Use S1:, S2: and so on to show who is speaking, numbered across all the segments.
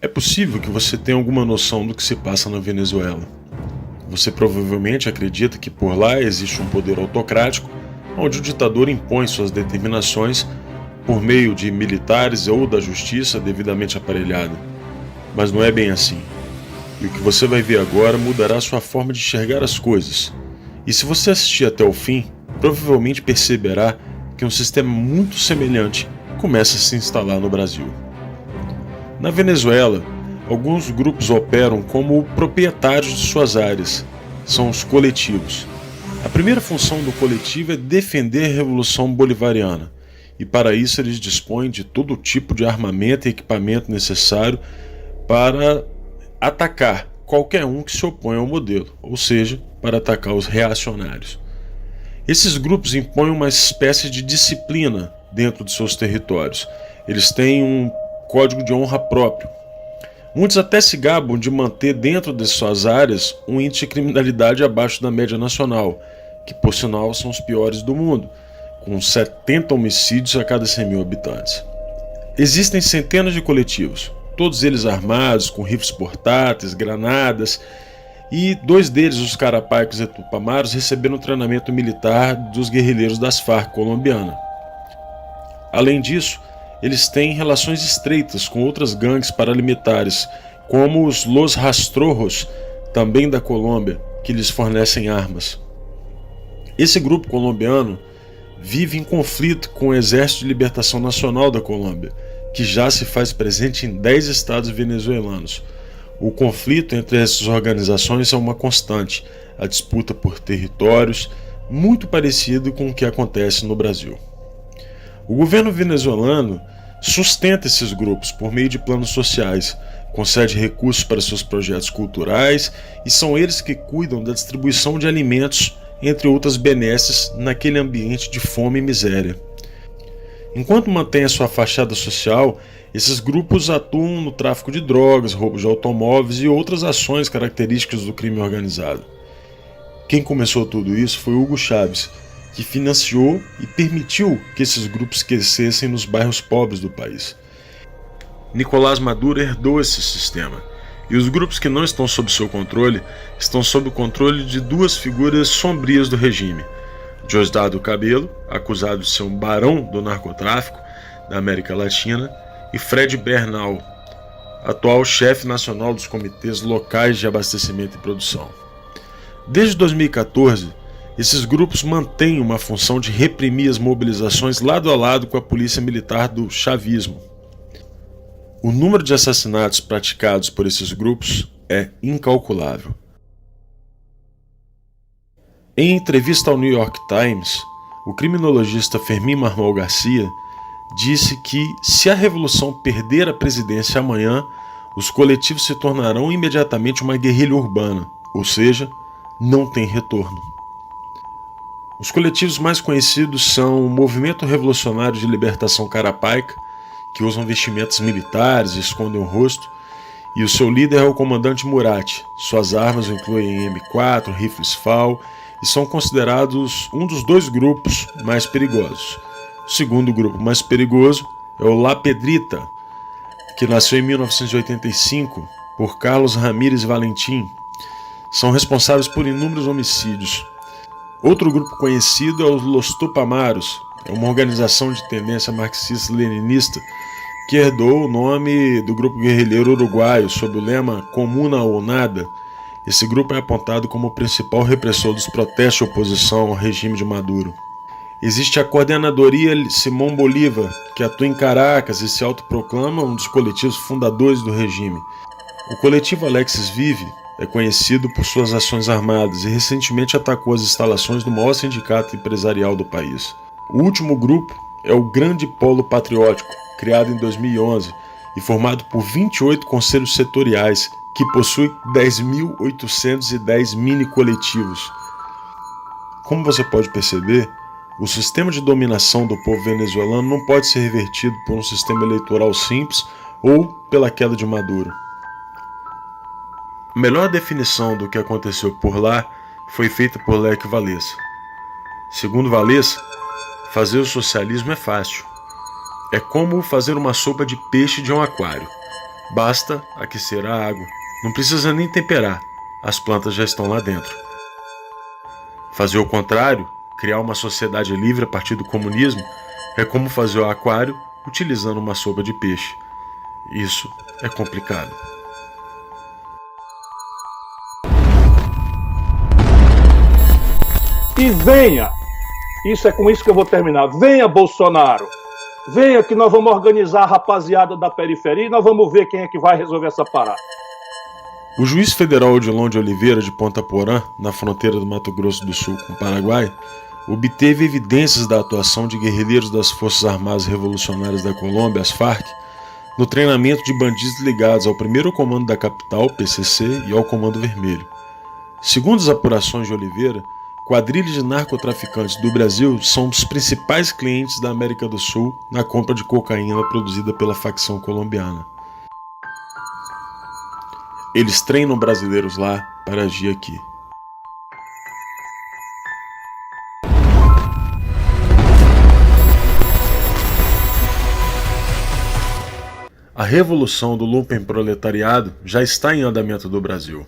S1: É possível que você tenha alguma noção do que se passa na Venezuela. Você provavelmente acredita que por lá existe um poder autocrático, onde o ditador impõe suas determinações por meio de militares ou da justiça devidamente aparelhada. Mas não é bem assim. E o que você vai ver agora mudará sua forma de enxergar as coisas. E se você assistir até o fim, provavelmente perceberá que um sistema muito semelhante começa a se instalar no Brasil. Na Venezuela, alguns grupos operam como proprietários de suas áreas. São os coletivos. A primeira função do coletivo é defender a Revolução Bolivariana, e para isso eles dispõem de todo tipo de armamento e equipamento necessário para atacar qualquer um que se opõe ao modelo, ou seja, para atacar os reacionários. Esses grupos impõem uma espécie de disciplina dentro de seus territórios. Eles têm um código de honra próprio. Muitos até se gabam de manter dentro de suas áreas um índice de criminalidade abaixo da média nacional, que por sinal são os piores do mundo, com 70 homicídios a cada 100 mil habitantes. Existem centenas de coletivos, todos eles armados com rifles portáteis, granadas, e 2 deles, os Carapaicos e Tupamaros, receberam treinamento militar dos guerrilheiros das Farc colombiana. Além disso, eles têm relações estreitas com outras gangues paramilitares, como os Los Rastrojos, também da Colômbia, que lhes fornecem armas. Esse grupo colombiano vive em conflito com o Exército de Libertação Nacional da Colômbia, que já se faz presente em 10 estados venezuelanos. O conflito entre essas organizações é uma constante, a disputa por territórios, muito parecido com o que acontece no Brasil. O governo venezuelano sustenta esses grupos por meio de planos sociais, concede recursos para seus projetos culturais e são eles que cuidam da distribuição de alimentos, entre outras benesses, naquele ambiente de fome e miséria. Enquanto mantém a sua fachada social, esses grupos atuam no tráfico de drogas, roubo de automóveis e outras ações características do crime organizado. Quem começou tudo isso foi Hugo Chávez, que financiou e permitiu que esses grupos crescessem nos bairros pobres do país. Nicolás Maduro herdou esse sistema, e os grupos que não estão sob seu controle estão sob o controle de 2 figuras sombrias do regime: Diosdado Cabello, acusado de ser um barão do narcotráfico da América Latina, e Fred Bernal, atual chefe nacional dos comitês locais de abastecimento e produção. Desde 2014, esses grupos mantêm uma função de reprimir as mobilizações lado a lado com a polícia militar do chavismo. O número de assassinatos praticados por esses grupos é incalculável. Em entrevista ao New York Times, o criminologista Fermín Marmol Garcia disse que, se a revolução perder a presidência amanhã, os coletivos se tornarão imediatamente uma guerrilha urbana, ou seja, não tem retorno. Os coletivos mais conhecidos são o Movimento Revolucionário de Libertação Carapaica, que usam vestimentas militares e escondem o rosto, e o seu líder é o comandante Murat. Suas armas incluem M4, rifles FAL, e são considerados um dos 2 grupos mais perigosos. O segundo grupo mais perigoso é o La Pedrita, que nasceu em 1985 por Carlos Ramírez Valentim. São responsáveis por inúmeros homicídios. Outro grupo conhecido é os Los Tupamaros, é uma organização de tendência marxista-leninista que herdou o nome do grupo guerrilheiro uruguaio sob o lema Comuna ou Nada. Esse grupo é apontado como o principal repressor dos protestos de oposição ao regime de Maduro. Existe a Coordenadoria Simón Bolívar, que atua em Caracas e se autoproclama um dos coletivos fundadores do regime. O coletivo Alexis Vive é conhecido por suas ações armadas e recentemente atacou as instalações do maior sindicato empresarial do país. O último grupo é o Grande Polo Patriótico, criado em 2011 e formado por 28 conselhos setoriais, que possui 10.810 mini-coletivos. Como você pode perceber, o sistema de dominação do povo venezuelano não pode ser revertido por um sistema eleitoral simples ou pela queda de Maduro. A melhor definição do que aconteceu por lá foi feita por Lech Walesa. Segundo Walesa, fazer o socialismo é fácil. É como fazer uma sopa de peixe de um aquário. Basta aquecer a água, não precisa nem temperar, as plantas já estão lá dentro. Fazer o contrário, criar uma sociedade livre a partir do comunismo, é como fazer o aquário utilizando uma sopa de peixe. Isso é complicado.
S2: E venha, isso é com isso que eu vou terminar, venha Bolsonaro, venha que nós vamos organizar a rapaziada da periferia e nós vamos ver quem é que vai resolver essa parada.
S1: O juiz federal Odilon de Oliveira de Ponta Porã, na fronteira do Mato Grosso do Sul com o Paraguai, obteve evidências da atuação de guerrilheiros das Forças Armadas Revolucionárias da Colômbia, as FARC, no treinamento de bandidos ligados ao 1º Comando da Capital, PCC, e ao Comando Vermelho. Segundo as apurações de Oliveira, quadrilhas de narcotraficantes do Brasil são os principais clientes da América do Sul na compra de cocaína produzida pela facção colombiana. Eles treinam brasileiros lá para agir aqui. A revolução do lumpenproletariado já está em andamento no Brasil.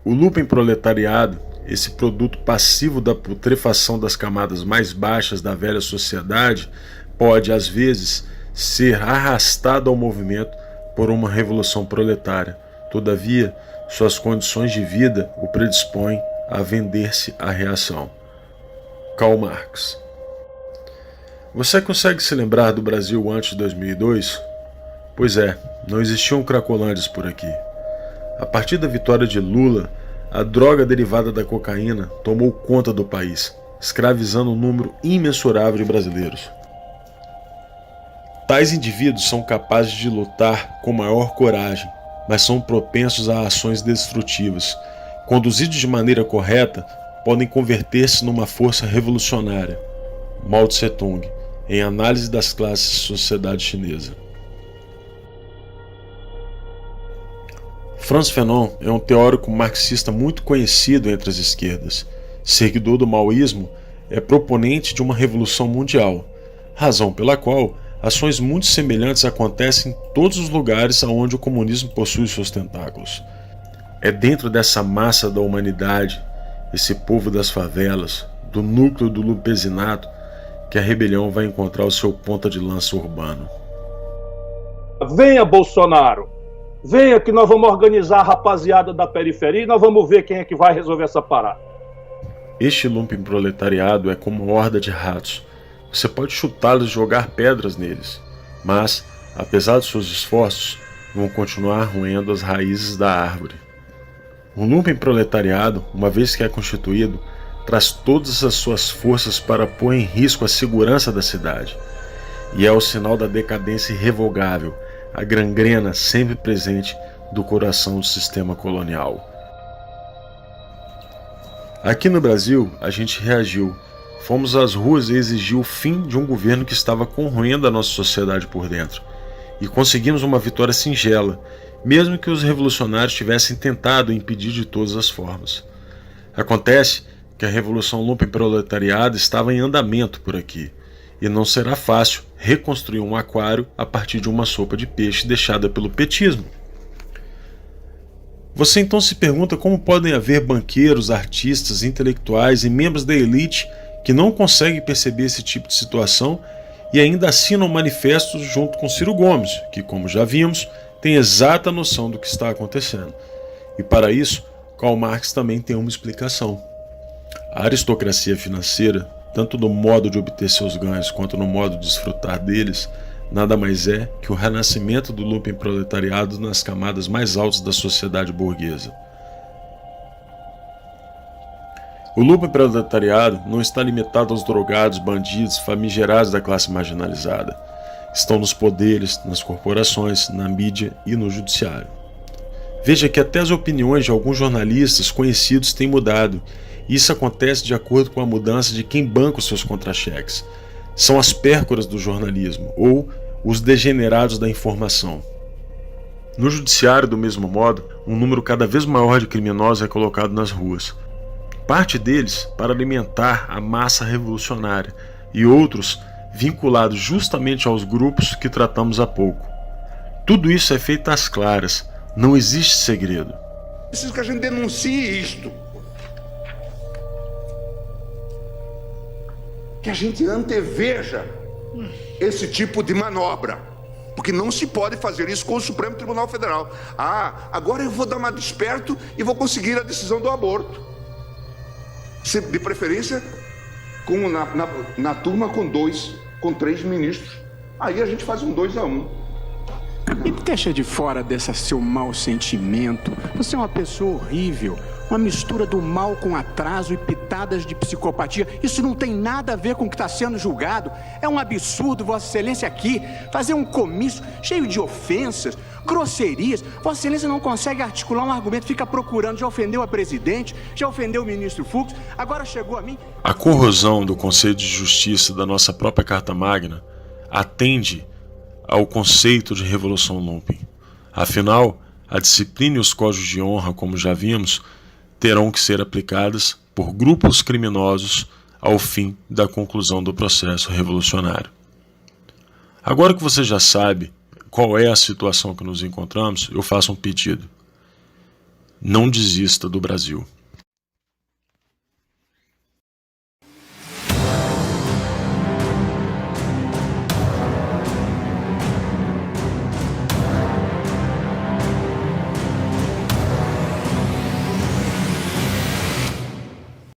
S1: O lumpenproletariado, esse produto passivo da putrefação das camadas mais baixas da velha sociedade, pode, às vezes, ser arrastado ao movimento por uma revolução proletária. Todavia, suas condições de vida o predispõem a vender-se à reação. Karl Marx. Você consegue se lembrar do Brasil antes de 2002? Pois é, não existiam cracolândias por aqui. A partir da vitória de Lula, a droga derivada da cocaína tomou conta do país, escravizando um número imensurável de brasileiros. Tais indivíduos são capazes de lutar com maior coragem, mas são propensos a ações destrutivas. Conduzidos de maneira correta, podem converter-se numa força revolucionária. Mao Tse-tung, em Análise das Classes e Sociedade Chinesa. Frantz Fanon é um teórico marxista muito conhecido entre as esquerdas. Seguidor do maoísmo, é proponente de uma revolução mundial, razão pela qual ações muito semelhantes acontecem em todos os lugares onde o comunismo possui seus tentáculos. É dentro dessa massa da humanidade, esse povo das favelas, do núcleo do lumpesinato, que a rebelião vai encontrar o seu ponta de lança urbano.
S2: Venha Bolsonaro, venha que nós vamos organizar a rapaziada da periferia e nós vamos ver quem é que vai resolver essa parada.
S1: Este lumpenproletariado é como uma horda de ratos. Você pode chutá-los e jogar pedras neles, mas, apesar de seus esforços, vão continuar roendo as raízes da árvore. O lumpenproletariado, uma vez que é constituído, traz todas as suas forças para pôr em risco a segurança da cidade. E é o sinal da decadência irrevogável, a gangrena sempre presente do coração do sistema colonial. Aqui no Brasil, a gente reagiu. Fomos às ruas e exigiu o fim de um governo que estava corroendo a nossa sociedade por dentro. E conseguimos uma vitória singela, mesmo que os revolucionários tivessem tentado impedir de todas as formas. Acontece que a revolução lumpenproletariada estava em andamento por aqui, e não será fácil reconstruir um aquário a partir de uma sopa de peixe deixada pelo petismo. Você então se pergunta como podem haver banqueiros, artistas, intelectuais e membros da elite que não conseguem perceber esse tipo de situação e ainda assinam manifestos junto com Ciro Gomes, que, como já vimos, tem exata noção do que está acontecendo. E para isso, Karl Marx também tem uma explicação. A aristocracia financeira, tanto no modo de obter seus ganhos quanto no modo de desfrutar deles, nada mais é que o renascimento do lumpenproletariado nas camadas mais altas da sociedade burguesa. O lumpenproletariado não está limitado aos drogados, bandidos, famigerados da classe marginalizada. Estão nos poderes, nas corporações, na mídia e no judiciário. Veja que até as opiniões de alguns jornalistas conhecidos têm mudado. Isso acontece de acordo com a mudança de quem banca os seus contra-cheques. São as pércoras do jornalismo, ou os degenerados da informação. No judiciário, do mesmo modo, um número cada vez maior de criminosos é colocado nas ruas. Parte deles para alimentar a massa revolucionária, e outros vinculados justamente aos grupos que tratamos há pouco. Tudo isso é feito às claras, não existe segredo.
S3: Preciso que a gente denuncie isto. Que a gente anteveja esse tipo de manobra. Porque não se pode fazer isso com o Supremo Tribunal Federal. Agora eu vou dar uma desperto e vou conseguir a decisão do aborto. De preferência, na turma com 3 ministros. Aí a gente faz um 2-1.
S4: E deixa de fora desse seu mau sentimento. Você é uma pessoa horrível. Uma mistura do mal com atraso e pitadas de psicopatia. Isso não tem nada a ver com o que está sendo julgado. É um absurdo, Vossa Excelência, aqui fazer um comício cheio de ofensas, grosserias. Vossa Excelência não consegue articular um argumento, fica procurando. Já ofendeu a presidente, já ofendeu o ministro Fux, agora chegou a mim.
S1: A corrosão do Conselho de Justiça da nossa própria Carta Magna atende ao conceito de Revolução Lumpen. Afinal, a disciplina e os códigos de honra, como já vimos, terão que ser aplicadas por grupos criminosos ao fim da conclusão do processo revolucionário. Agora que você já sabe qual é a situação que nos encontramos, eu faço um pedido. Não desista do Brasil.